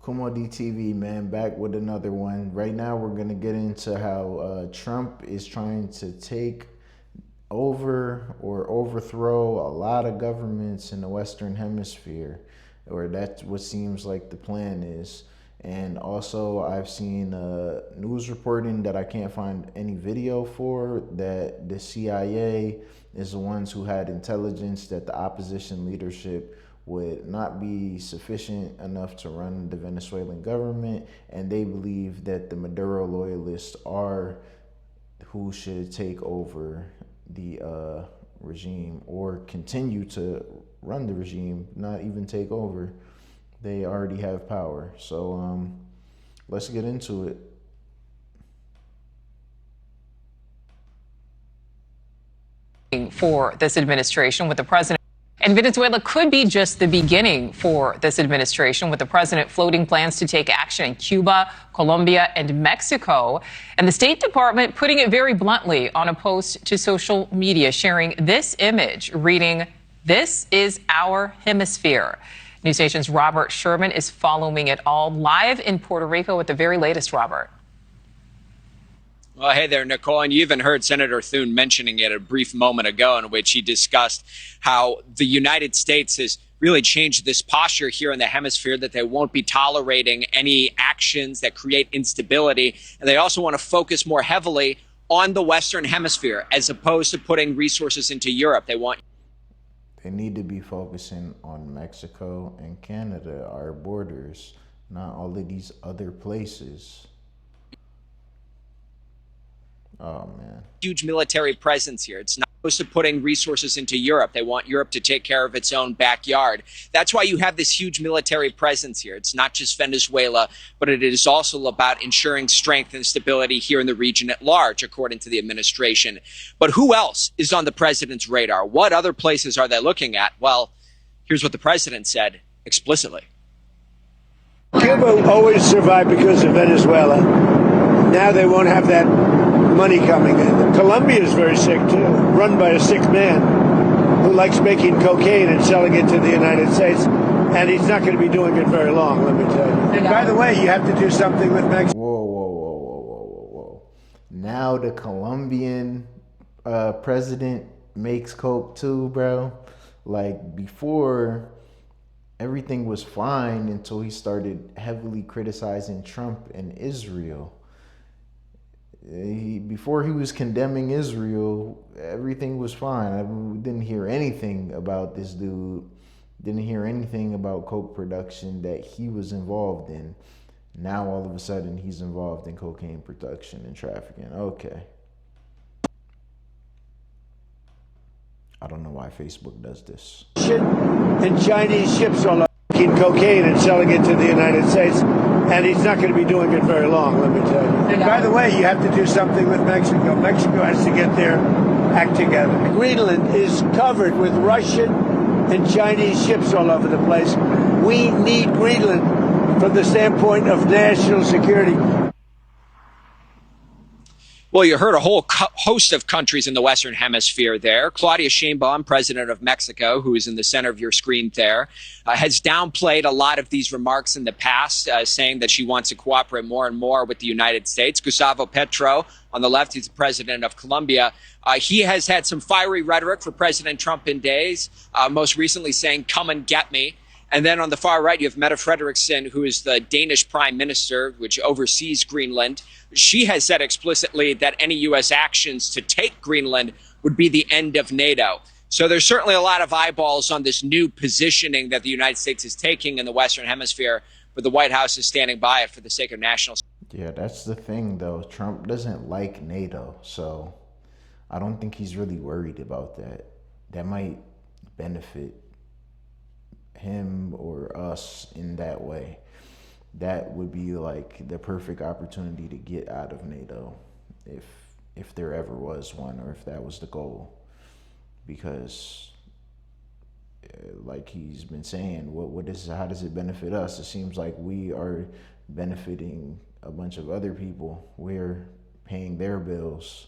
Kumo DTV, man, back with another one. Right now, we're going to get into how Trump is trying to take over or overthrow a lot of governments in the Western Hemisphere, or that's what seems like the plan is. And also, I've seen news reporting that I can't find any video for, that the CIA is the ones who had intelligence that the opposition leadership would not be sufficient enough to run the Venezuelan government, and they believe that the Maduro loyalists are who should take over the regime or continue to run the regime, not even take over. They already have power. So let's get into it. For this administration with the president. And Venezuela could be just the beginning for this administration, with the president floating plans to take action in Cuba, Colombia, and Mexico. And the State Department putting it very bluntly on a post to social media, sharing this image, reading, "This is our hemisphere." News Nation's Robert Sherman is following it all live in Puerto Rico with the very latest, Robert. Well, hey there, Nicole. And you even heard Senator Thune mentioning it a brief moment ago, in which he discussed how the United States has really changed this posture here in the hemisphere, that they won't be tolerating any actions that create instability. And they also want to focus more heavily on the Western Hemisphere as opposed to putting resources into Europe. They need to be focusing on Mexico and Canada, our borders, not all of these other places. Oh, man. Huge military presence here. It's not opposed to putting resources into Europe. They want Europe to take care of its own backyard. That's why you have this huge military presence here. It's not just Venezuela, but it is also about ensuring strength and stability here in the region at large, according to the administration. But who else is on the president's radar? What other places are they looking at? Well, here's what the president said explicitly. Cuba always survived because of Venezuela. Now they won't have that money coming in. Colombia is very sick too, run by a sick man who likes making cocaine and selling it to the United States, and he's not going to be doing it very long, let me tell you. And by the way, you have to do something with Mexico. Whoa. Now the Colombian president makes coke too, bro. Like, before, everything was fine until he started heavily criticizing Trump and Israel. Before he was condemning Israel, everything was fine. We didn't hear anything about this dude. Didn't hear anything about coke production that he was involved in. Now all of a sudden he's involved in cocaine production and trafficking. Okay. I don't know why Facebook does this. And Chinese ships are making cocaine and selling it to the United States, and he's not going to be doing it very long, let me tell you. And by the way, you have to do something with Mexico. Mexico has to get their act together. Greenland is covered with Russian and Chinese ships all over the place. We need Greenland from the standpoint of national security. Well, you heard a whole host of countries in the Western Hemisphere there. Claudia Sheinbaum, president of Mexico, who is in the center of your screen there, has downplayed a lot of these remarks in the past, saying that she wants to cooperate more and more with the United States. Gustavo Petro, on the left, he's the president of Colombia. He has had some fiery rhetoric for President Trump in days, most recently saying, "Come and get me." And then on the far right, you have Mette Frederiksen, who is the Danish prime minister, which oversees Greenland. She has said explicitly that any U.S. actions to take Greenland would be the end of NATO. So there's certainly a lot of eyeballs on this new positioning that the United States is taking in the Western Hemisphere, but the White House is standing by it for the sake of national security. Yeah, that's the thing, though. Trump doesn't like NATO, so I don't think he's really worried about that. That might benefit him or us in that way. That would be like the perfect opportunity to get out of NATO, if there ever was one, or if that was the goal. Because like he's been saying, how does it benefit us? It seems like we are benefiting a bunch of other people. We're paying their bills.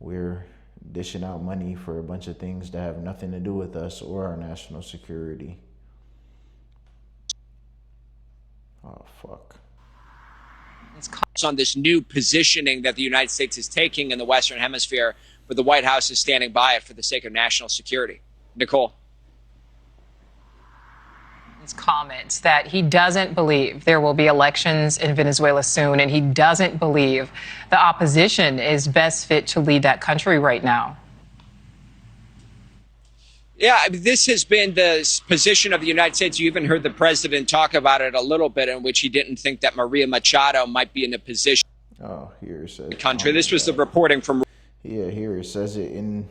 We're dishing out money for a bunch of things that have nothing to do with us or our national security. Oh, fuck. On this new positioning that the United States is taking in the Western Hemisphere, but the White House is standing by it for the sake of national security. Nicole. Comments that he doesn't believe there will be elections in Venezuela soon, and he doesn't believe the opposition is best fit to lead that country right now. Yeah, I mean, this has been the position of the United States. You even heard the president talk about it a little bit, in which he didn't think that Maria Machado might be in a position. Oh, here it says. Country. This was the reporting from. Yeah, here it says it in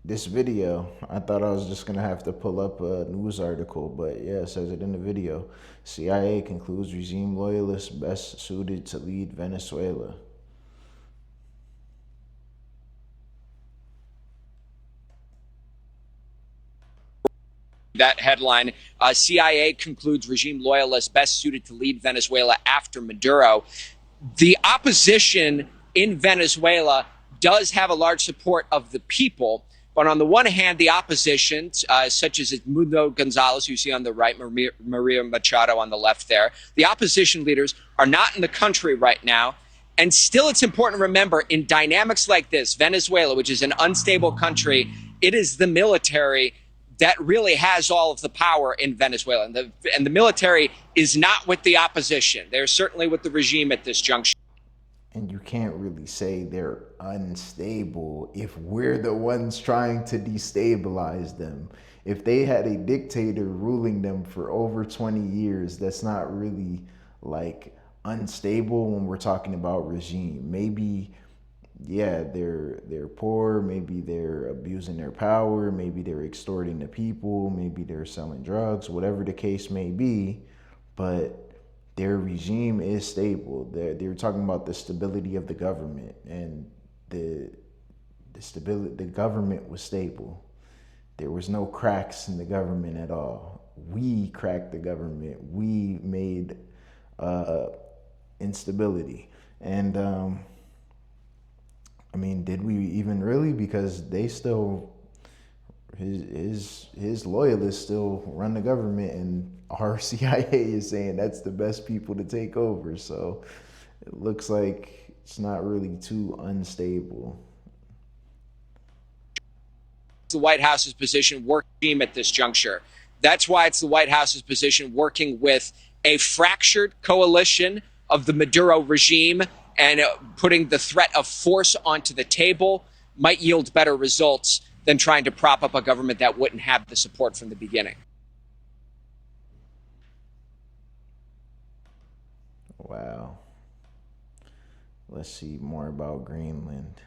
this video. I thought I was just going to have to pull up a news article, but yeah, it says it in the video. CIA concludes regime loyalists best suited to lead Venezuela. That headline, CIA concludes regime loyalists best suited to lead Venezuela after Maduro. The opposition in Venezuela does have a large support of the people. But on the one hand, the opposition, such as Edmundo Gonzalez, who you see on the right, Maria Machado on the left there, the opposition leaders are not in the country right now. And still, it's important to remember, in dynamics like this, Venezuela, which is an unstable country, it is the military that really has all of the power in Venezuela. And the military is not with the opposition. They're certainly with the regime at this juncture. And you can't really say they're unstable if we're the ones trying to destabilize them. If they had a dictator ruling them for over 20 years, that's not really like unstable when we're talking about regime. Maybe, yeah, they're poor, maybe they're abusing their power, maybe they're extorting the people, maybe they're selling drugs, whatever the case may be, but their regime is stable. They're talking about the stability of the government, and the government was stable. There was no cracks in the government at all. We cracked the government. We made instability. And I mean, did we even really? Because they still, his loyalists still run the government, and our CIA is saying that's the best people to take over. So it looks like it's not really too unstable. The White House's position working at this juncture. That's why it's the White House's position working with a fractured coalition of the Maduro regime, and putting the threat of force onto the table might yield better results than trying to prop up a government that wouldn't have the support from the beginning. Wow. Let's see more about Greenland.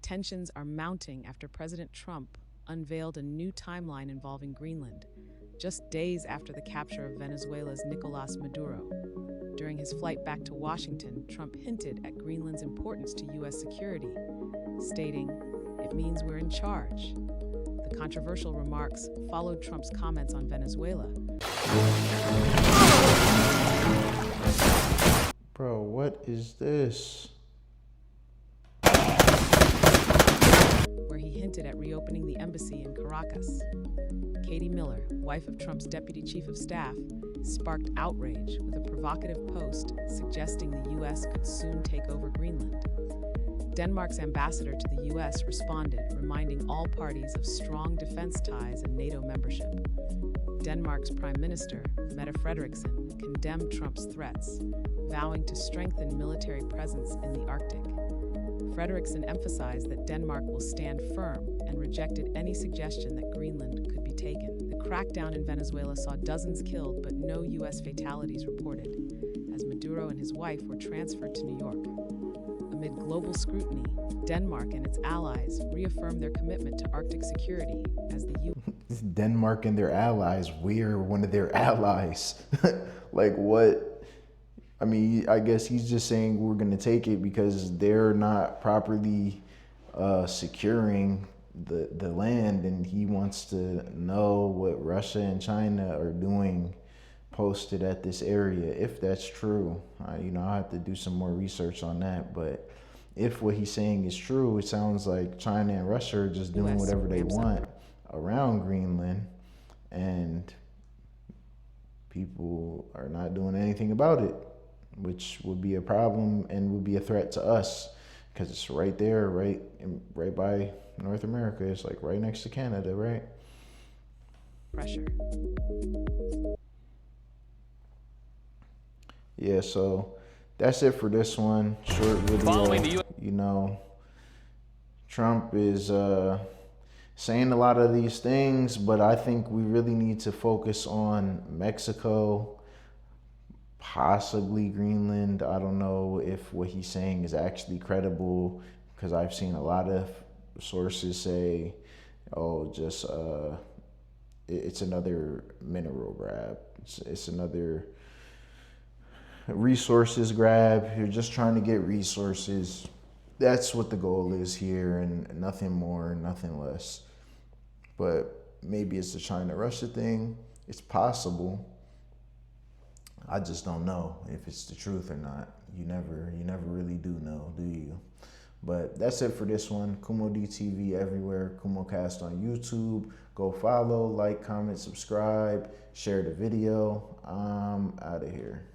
Tensions are mounting after President Trump unveiled a new timeline involving Greenland, just days after the capture of Venezuela's Nicolás Maduro. During his flight back to Washington, Trump hinted at Greenland's importance to U.S. security, stating, "It means we're in charge." The controversial remarks followed Trump's comments on Venezuela. Bro, what is this? Where he hinted at reopening the embassy in Caracas. Katie Miller, wife of Trump's deputy chief of staff, sparked outrage with a provocative post suggesting the U.S. could soon take over Greenland. Denmark's ambassador to the U.S. responded, reminding all parties of strong defense ties and NATO membership. Denmark's Prime Minister, Mette Frederiksen, condemned Trump's threats, vowing to strengthen military presence in the Arctic. Frederiksen emphasized that Denmark will stand firm and rejected any suggestion that Greenland could be taken. The crackdown in Venezuela saw dozens killed, but no U.S. fatalities reported, as Maduro and his wife were transferred to New York. Amid global scrutiny, Denmark and its allies reaffirmed their commitment to Arctic security as the U.S. Denmark and their allies, we're one of their allies. Like what? I mean, I guess he's just saying we're going to take it because they're not properly securing the land, and he wants to know what Russia and China are doing posted at this area, if that's true. I'll have to do some more research on that, but if what he's saying is true, it sounds like China and Russia are just doing whatever they want around Greenland, and people are not doing anything about it, which would be a problem and would be a threat to us because it's right there, right by North America. It's like right next to Canada, right? Pressure. Yeah, so that's it for this one. Short video. You know, Trump is saying a lot of these things, but I think we really need to focus on Mexico, possibly Greenland. I don't know if what he's saying is actually credible, because I've seen a lot of sources say, oh, just it's another mineral grab. It's another resources grab. You're just trying to get resources. That's what the goal is here, and nothing more, nothing less. But maybe it's the China-Russia thing. It's possible. I just don't know if it's the truth or not. You never really do know, do you? But that's it for this one. Kumo DTV everywhere. KumoCast on YouTube. Go follow, like, comment, subscribe, share the video. I'm out of here.